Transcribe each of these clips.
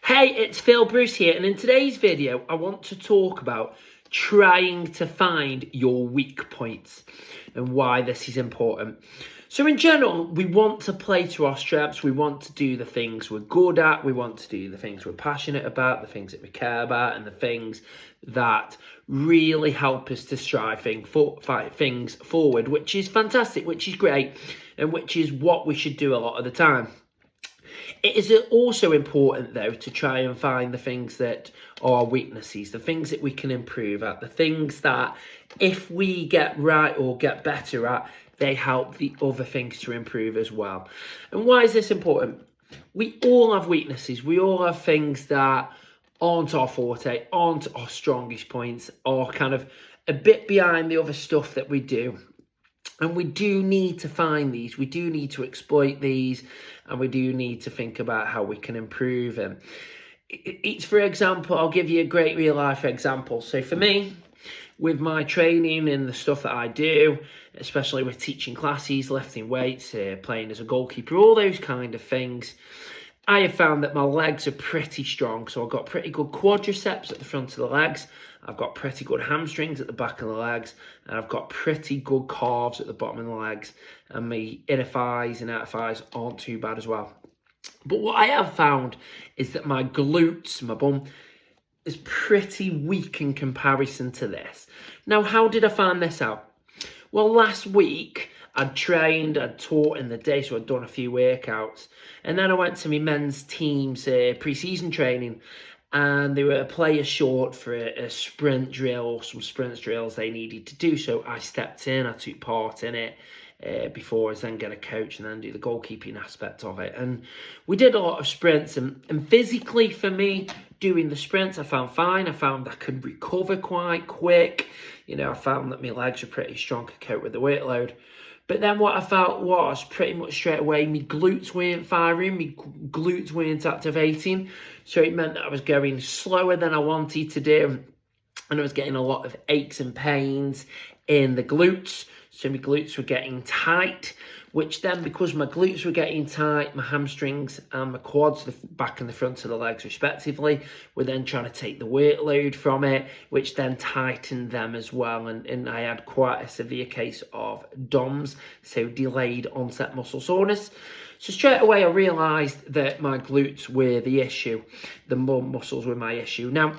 Hey, it's Phil Bruce here, and in today's video, I want to talk about trying to find your weak points and why this is important. So in general, we want to play to our strengths. We want to do the things we're good at. We want to do the things we're passionate about, the things that we care about, and the things that really help us to strive things forward, which is fantastic, which is great, and which is what we should do a lot of the time. It is also important, though, to try and find the things that are our weaknesses, the things that we can improve at, the things that if we get right or get better at, they help the other things to improve as well. And why is this important? We all have weaknesses. We all have things that aren't our forte, aren't our strongest points, or kind of a bit behind the other stuff that we do. And we do need to find these, we do need to exploit these, and we do need to think about how we can improve them. It's, for example, I'll give you a great real life example. So for me, with my training and the stuff that I do, especially with teaching classes, lifting weights, playing as a goalkeeper, all those kind of things, I have found that my legs are pretty strong. So I've got pretty good quadriceps at the front of the legs. I've got pretty good hamstrings at the back of the legs. And I've got pretty good calves at the bottom of the legs. And my inner thighs and outer thighs aren't too bad as well. But what I have found is that my glutes, my bum, is pretty weak in comparison to this. Now, how did I find this out? Well, last week, I'd trained, I'd taught in the day, so I'd done a few workouts. And then I went to my men's team's pre-season training, and they were a player short for a sprint drill, some sprint drills they needed to do. So I stepped in, I took part in it before I was then going to coach and then do the goalkeeping aspect of it. And we did a lot of sprints, and physically for me, doing the sprints, I found fine. I found I could recover quite quick. You know, I found that my legs were pretty strong to cope with the workload. But then what I felt was pretty much straight away, my glutes weren't firing, my glutes weren't activating. So it meant that I was going slower than I wanted to do. And I was getting a lot of aches and pains in the glutes. So my glutes were getting tight, which then, because my glutes were getting tight, my hamstrings and my quads, the back and the front of the legs respectively, were then trying to take the workload from it, which then tightened them as well. And I had quite a severe case of DOMS, so delayed onset muscle soreness. So straight away I realised that my glutes were the issue, the muscles were my issue. Now,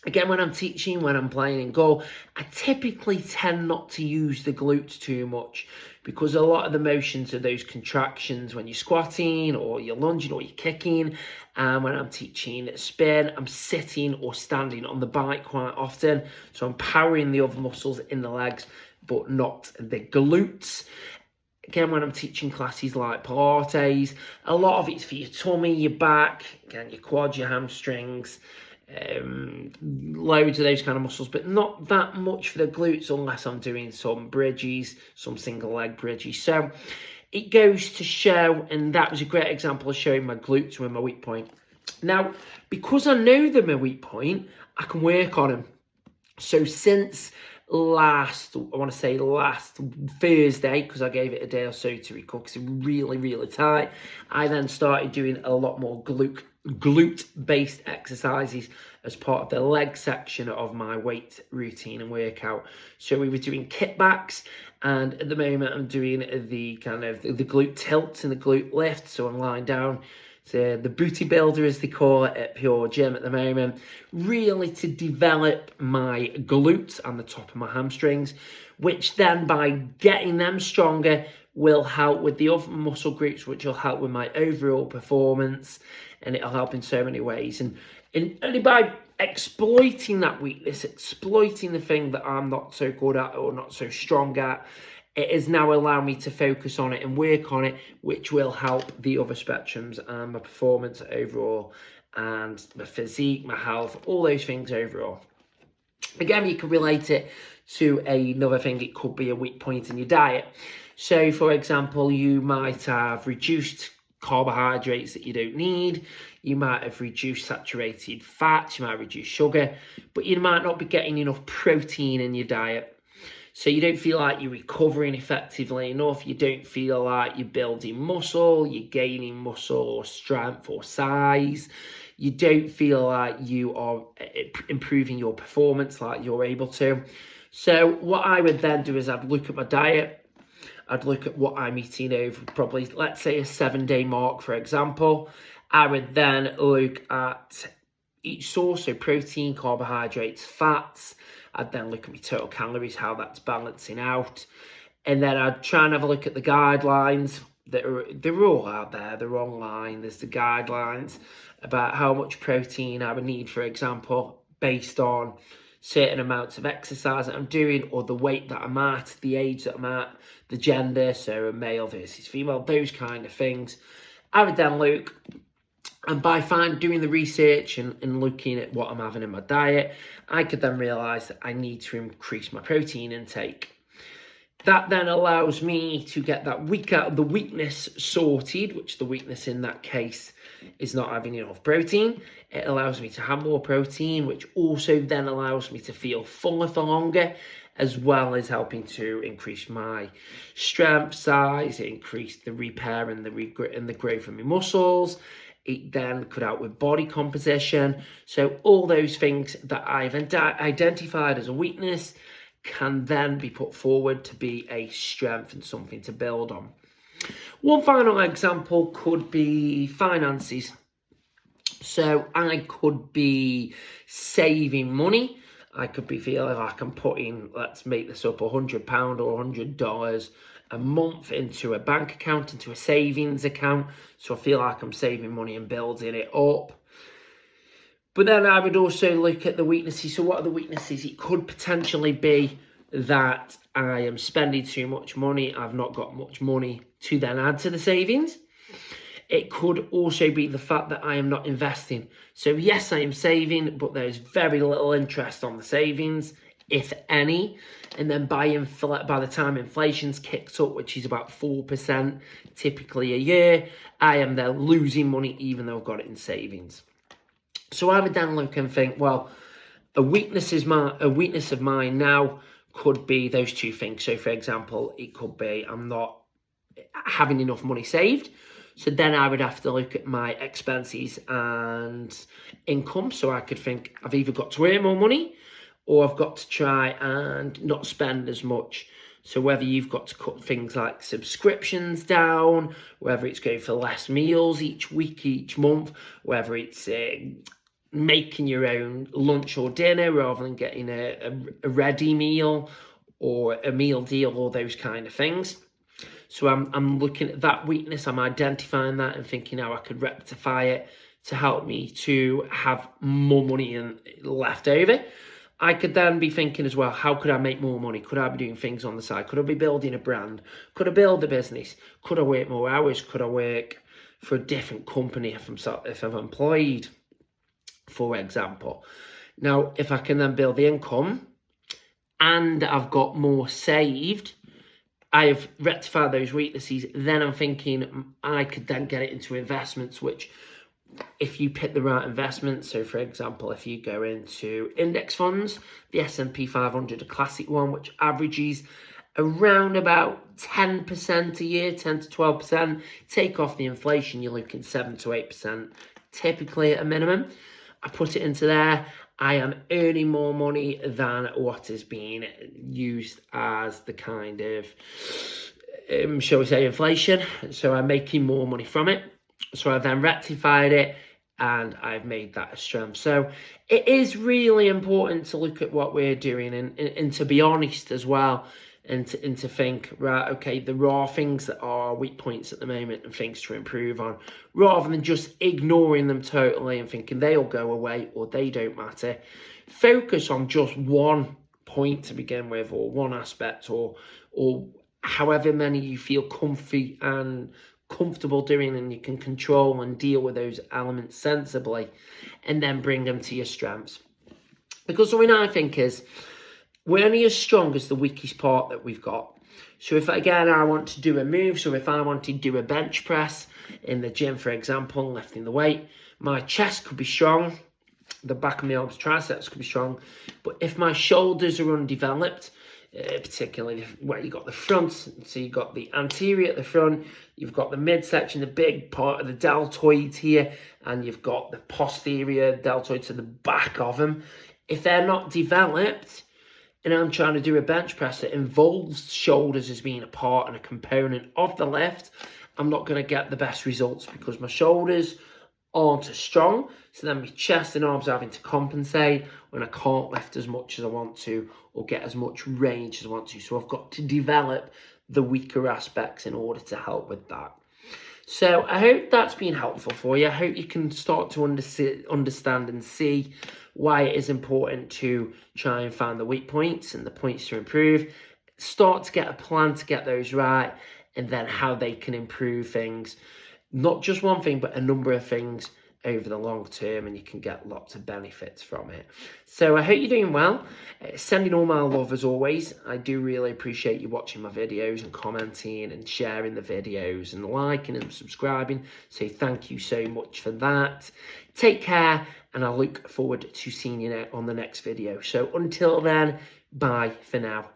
again, when I'm teaching, when I'm playing in goal, I typically tend not to use the glutes too much, because a lot of the motions are those contractions when you're squatting or you're lunging or you're kicking. And when I'm teaching spin, I'm sitting or standing on the bike quite often. So I'm powering the other muscles in the legs, but not the glutes. Again, when I'm teaching classes like Pilates, a lot of it's for your tummy, your back, again, your quads, your hamstrings, loads of those kind of muscles, but not that much for the glutes unless I'm doing some bridges, some single leg bridges. So it goes to show, and that was a great example of showing my glutes were my weak point. Now, because I know they're my weak point, I can work on them. So since last Thursday, because I gave it a day or so to recover because it was really tight, I then started doing a lot more glute-based exercises as part of the leg section of my weight routine and workout. So we were doing kickbacks, and at the moment I'm doing the kind of the glute tilts and the glute lift. So I'm lying down. So the booty builder, as they call it at Pure Gym at the moment, really to develop my glutes and the top of my hamstrings, which then by getting them stronger will help with the other muscle groups, which will help with my overall performance, and it'll help in so many ways. And only by exploiting that weakness, exploiting the thing that I'm not so good at or not so strong at, it is now allowing me to focus on it and work on it, which will help the other spectrums and my performance overall and my physique, my health, all those things overall. Again, you can relate it to another thing. It could be a weak point in your diet. So, for example, you might have reduced carbohydrates that you don't need. You might have reduced saturated fats. You might reduce sugar, but you might not be getting enough protein in your diet. So you don't feel like you're recovering effectively enough. You don't feel like you're building muscle, you're gaining muscle or strength or size. you don't feel like you are improving your performance like you're able to. So what I would then do is I'd look at my diet. I'd look at what I'm eating over probably, let's say, a 7-day mark, for example. I would then look at each source, so protein, carbohydrates, fats. I'd then look at my total calories, how that's balancing out. And then I'd try and have a look at the guidelines. They're all out there, they're online. There's the guidelines about how much protein I would need, for example, based on certain amounts of exercise that I'm doing, or the weight that I'm at, the age that I'm at, the gender, so a male versus female, those kind of things. I would then look, and by doing the research and looking at what I'm having in my diet, I could then realise that I need to increase my protein intake. That then allows me to get that the weakness sorted, which the weakness in that case is not having enough protein. It allows me to have more protein, which also then allows me to feel fuller for longer, as well as helping to increase my strength, size, increase the repair and the growth of my muscles. It then could help with body composition. So all those things that I've identified as a weakness can then be put forward to be a strength and something to build on. One final example could be finances. So I could be saving money. I could be feeling like I'm putting, let's make this up, £100 or $100 a month into a bank account, into a savings account. So I feel like I'm saving money and building it up. But then I would also look at the weaknesses. So what are the weaknesses? It could potentially be that I am spending too much money. I've not got much money to then add to the savings. It could also be the fact that I am not investing. So yes, I am saving, but there's very little interest on the savings, if any. And then by the time inflation's kicked up, which is about 4% typically a year, I am then losing money even though I've got it in savings. So I would then look and think, well, a weakness of mine now could be those two things. So for example, it could be I'm not having enough money saved. So then I would have to look at my expenses and income. So I could think I've either got to earn more money or I've got to try and not spend as much. So whether you've got to cut things like subscriptions down, whether it's going for less meals each week, each month, whether it's making your own lunch or dinner rather than getting a ready meal or a meal deal, or those kind of things. So I'm looking at that weakness, I'm identifying that and thinking how I could rectify it to help me to have more money left over. I could then be thinking as well, how could I make more money? Could I be doing things on the side? Could I be building a brand? Could I build a business? Could I work more hours? Could I work for a different company if I'm employed, for example? Now, if I can then build the income and I've got more saved, I have rectified those weaknesses, then I'm thinking I could then get it into investments, which if you pick the right investment, so for example, if you go into index funds, the S&P 500, a classic one, which averages around about 10% a year, 10 to 12%, take off the inflation, you're looking 7 to 8%, typically at a minimum. I put it into there. I am earning more money than what is being used as the kind of, shall we say, inflation. So I'm making more money from it. So I've then rectified it and I've made that a strength. So it is really important to look at what we're doing and to be honest as well, and to think, right, okay, there are things that are weak points at the moment and things to improve on, rather than just ignoring them totally and thinking they'll go away or they don't matter. Focus on just one point to begin with, or one aspect, or however many you feel comfortable doing and you can control and deal with those elements sensibly, and then bring them to your strengths. Because something I think is, we're only as strong as the weakest part that we've got. So if, again, I want to do a move, so if I want to do a bench press in the gym, for example, lifting the weight, my chest could be strong, the back of my arms, triceps could be strong, but if my shoulders are undeveloped, particularly where you got the front. So you've got the anterior at the front, you've got the midsection, the big part of the deltoids here, and you've got the posterior deltoid to the back of them. If they're not developed, and I'm trying to do a bench press that involves shoulders as being a part and a component of the lift, I'm not going to get the best results because my shoulders aren't as strong. So then my chest and arms are having to compensate when I can't lift as much as I want to or get as much range as I want to. So I've got to develop the weaker aspects in order to help with that. So I hope that's been helpful for you. I hope you can start to understand and see why it is important to try and find the weak points and the points to improve. Start to get a plan to get those right, and then how they can improve things. Not just one thing, but a number of things over the long term, and you can get lots of benefits from it. So I hope you're doing well. Sending all my love as always. I do really appreciate you watching my videos and commenting and sharing the videos and liking and subscribing. So thank you so much for that. Take care, and I look forward to seeing you on the next video. So until then, bye for now.